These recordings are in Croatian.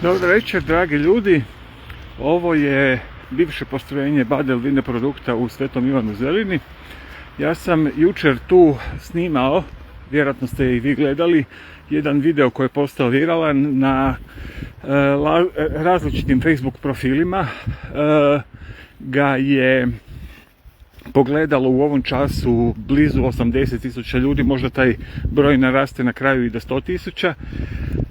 Dobro večer, dragi ljudi. Ovo je bivše postrojenje Badel Vine Produkta u Svetom Ivanu Zelini. Ja sam jučer tu snimao, vjerojatno ste i vi gledali, jedan video koji je postao viralan na različitim Facebook profilima. Ga je pogledalo u ovom času blizu 80.000 ljudi, možda taj broj naraste na kraju i do 100.000.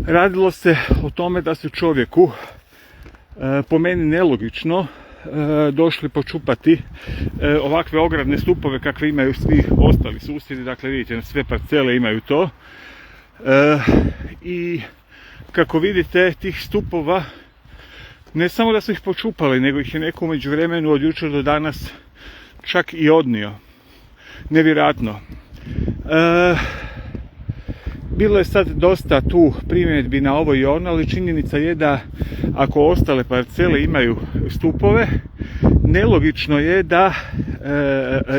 Radilo se o tome da su čovjeku, po meni nelogično, došli počupati ovakve ogradne stupove kakve imaju svi ostali susjedi. Dakle, vidite, sve parcele imaju to. I kako vidite, tih stupova ne samo da su ih počupali, nego ih je neko u međuvremenu od jučer do danas čak i odnio. Nevjerojatno. Bilo je sad dosta tu primjedbi na ovo i ono, ali činjenica je da ako ostale parcele imaju stupove, nelogično je da,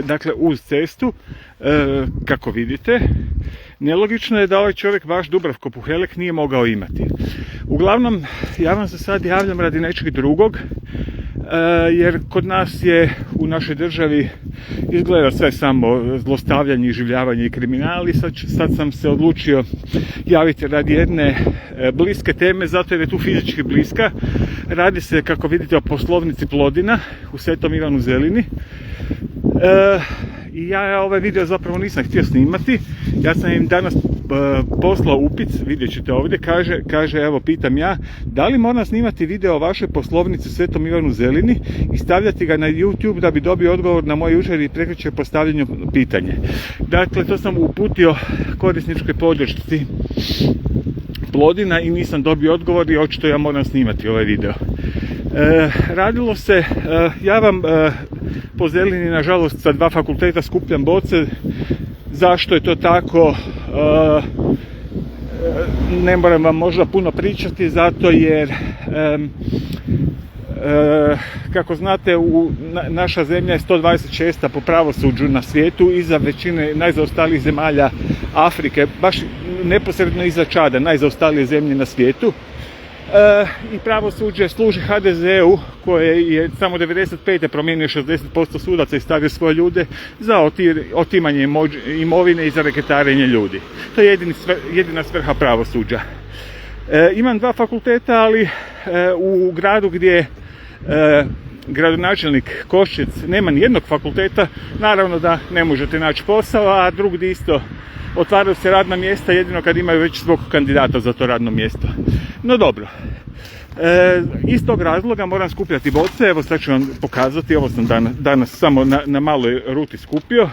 dakle uz cestu, kako vidite, nelogično je da ovaj čovjek baš Dubravko Puhelek nije mogao imati. Uglavnom, ja vam se sad javljam radi nečeg drugog, jer kod nas je u našoj državi izgleda sve samo zlostavljanje, iživljavanje i kriminal, i sad sam se odlučio javiti radi jedne bliske teme, zato jer je tu fizički bliska. Radi se, kako vidite, o poslovnici Plodina u Svetom Ivanu Zelini. I ja ovaj video zapravo nisam htio snimati. Ja sam im danas poslao upit, vidjet ćete ovdje, kaže, evo, pitam ja, da li moram snimati video o vašoj poslovnici u Svetom Ivanu Zelini i stavljati ga na YouTube da bi dobio odgovor na moj jučer i prekjučer postavljeno pitanje. Dakle, to sam uputio korisničkoj podršci Plodina i nisam dobio odgovor i očito ja moram snimati ovaj video. Radilo se, ja vam po Zelini, nažalost, sa 2 fakulteta skupljam boce. Zašto je to tako? Ne moram vam možda puno pričati, zato jer kako znate, naša zemlja je 126. po pravosuđu na svijetu, iza većine najzaostalijih zemalja Afrike, baš neposredno iza Čada, najzaostalije zemlje na svijetu. I pravosuđe služi HDZ-u, koje je samo 95. promijenio 60% sudaca i stavio svoje ljude za otimanje imovine i za reketarenje ljudi. To je jedina svrha pravosuđa. Imam 2 fakulteta, ali u gradu gdje gradonačelnik Koščec nema ni jednog fakulteta, naravno da ne možete naći posao, a drugdje isto otvaraju se radna mjesta jedino kad imaju već svog kandidata za to radno mjesto. No dobro, iz tog razloga moram skupljati boce. Evo sad ću vam pokazati, ovo sam danas samo na maloj ruti skupio.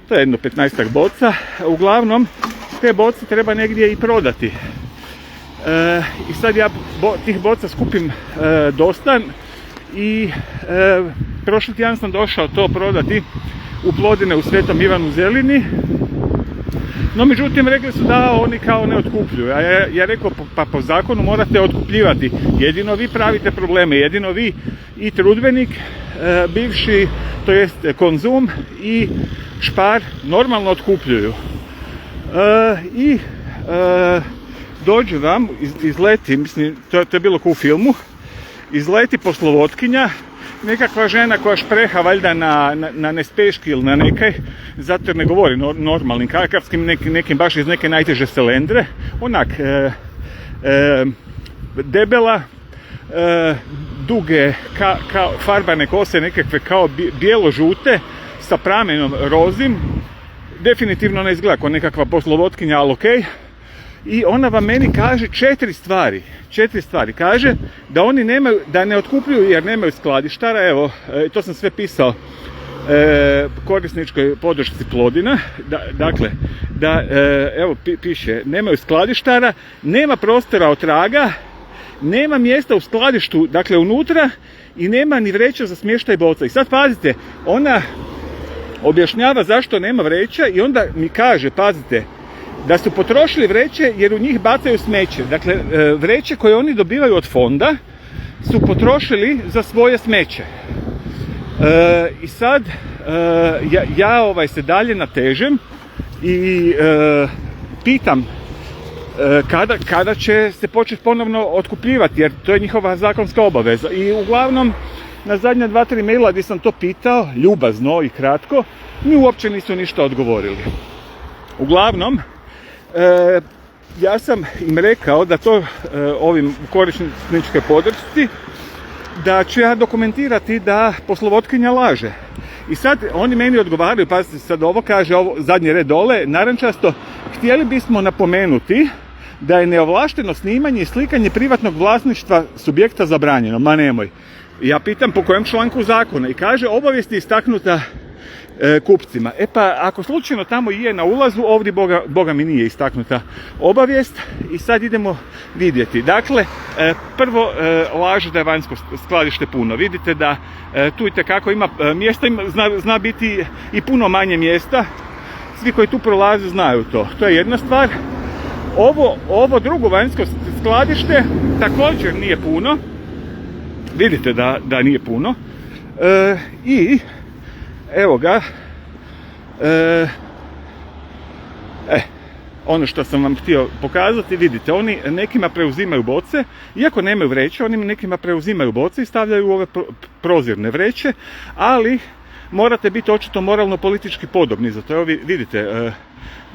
To je jedno 15-ak boca. Uglavnom, te boce treba negdje i prodati. I sad ja tih boca skupim dosta i prošli tjedan sam došao to prodati u Plodine u Svetom Ivanu Zelini. No, međutim, rekli su da oni kao ne otkupljuju. A ja rekao, pa po zakonu morate otkupljivati. Jedino vi pravite probleme, jedino vi i Trudbenik, bivši, to jest Konzum i Spar normalno otkupljuju. I dođe vam, izleti, mislim, to je bilo kao u filmu, izleti poslovotkinja, nekakva žena koja špreha valjda na nespeški ili na nekaj, zato jer ne govori normalnim kakavskim, nekim baš iz neke najteže selendre, onak debela, duge farbane kose, nekakve kao bijelo-žute sa pramenom rozim, definitivno ne izgleda kao nekakva poslovotkinja, ali okej. I ona vam meni kaže 4 stvari. Kaže da oni nemaju, da ne otkupljuju jer nemaju skladištara. Evo, to sam sve pisao korisničkoj podršci Plodina. Dakle, evo piše, nemaju skladištara, nema prostora otraga, nema mjesta u skladištu, dakle unutra, i nema ni vreća za smještaj boca. I sad pazite, ona objašnjava zašto nema vreća i onda mi kaže, pazite, da su potrošili vreće jer u njih bacaju smeće. Dakle, vreće koje oni dobivaju od fonda su potrošili za svoje smeće. I sad ja se dalje natežem i pitam kada će se početi ponovno otkupljivati, jer to je njihova zakonska obaveza. I uglavnom, na zadnja 2-3 maila gdje sam to pitao, ljubazno i kratko, mi uopće nisu ništa odgovorili. Uglavnom, ja sam im rekao da to ovim korisničke podršci, da ću ja dokumentirati da poslovodkinja laže. I sad oni meni odgovaraju, pazite sad ovo kaže, ovo zadnji red dole, narančasto, htjeli bismo napomenuti da je neovlašteno snimanje i slikanje privatnog vlasništva subjekta zabranjeno. Ma nemoj. Ja pitam po kojem članku zakona i kaže obavijest je istaknuta kupcima. E pa ako slučajno tamo je na ulazu, ovdje boga mi nije istaknuta obavijest i sad idemo vidjeti. Dakle, prvo laže da je vanjsko skladište puno. Vidite da tu itekako ima mjesta, zna biti i puno manje mjesta. Svi koji tu prolaze znaju to. To je jedna stvar. Ovo drugo vanjsko skladište također nije puno. Vidite da nije puno. I evo ga, ono što sam vam htio pokazati, vidite, oni nekima preuzimaju boce, iako nemaju vreće, oni nekima preuzimaju boce i stavljaju u ove prozirne vreće, ali morate biti očito moralno politički podobni za to. Evo vidite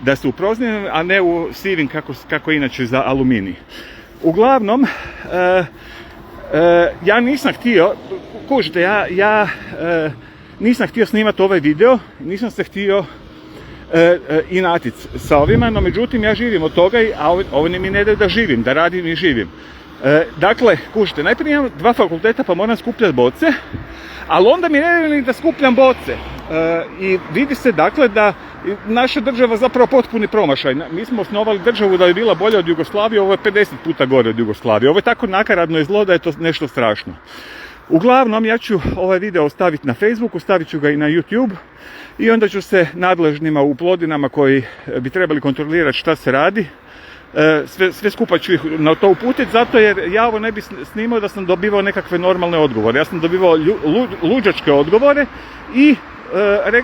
da su u prozirnim, a ne u sivim kako inače za aluminij. Uglavnom, ja nisam htio, kužite, ja nisam htio snimati ovaj video, nisam se htio inatit sa ovima, no međutim ja živim od toga, a oni mi ne daju da živim, da radim i živim. Dakle, kužite, najprije imam 2 fakulteta pa moram skupljati boce, ali onda mi ne daju ni da skupljam boce. I vidi se dakle da naša država zapravo potpuni promašaj. Mi smo osnovali državu da je bila bolja od Jugoslavije, ovo je 50 puta gore od Jugoslavije. Ovo je tako nakaradno i zlo da je to nešto strašno. Uglavnom, ja ću ovaj video ostaviti na Facebooku, stavit ću ga i na YouTube i onda ću se nadležnima u Plodinama koji bi trebali kontrolirati šta se radi, sve skupa ću ih na to uputiti, zato jer ja ovo ne bi snimao da sam dobivao nekakve normalne odgovore. Ja sam dobivao luđačke odgovore i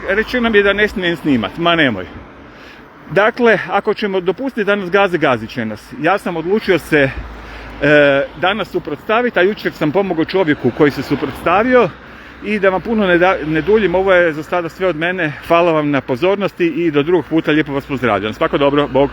rečeno mi je da ne smijem snimati. Ma nemoj. Dakle, ako ćemo dopustiti da nas gaze, gazit će nas. Ja sam odlučio se danas suprotstaviti, a jučer sam pomogao čovjeku koji se suprotstavio i da vam puno ne duljim, ovo je za sada sve od mene. Hvala vam na pozornosti i do drugog puta, lijepo vas pozdravljam. Svako dobro, Bog.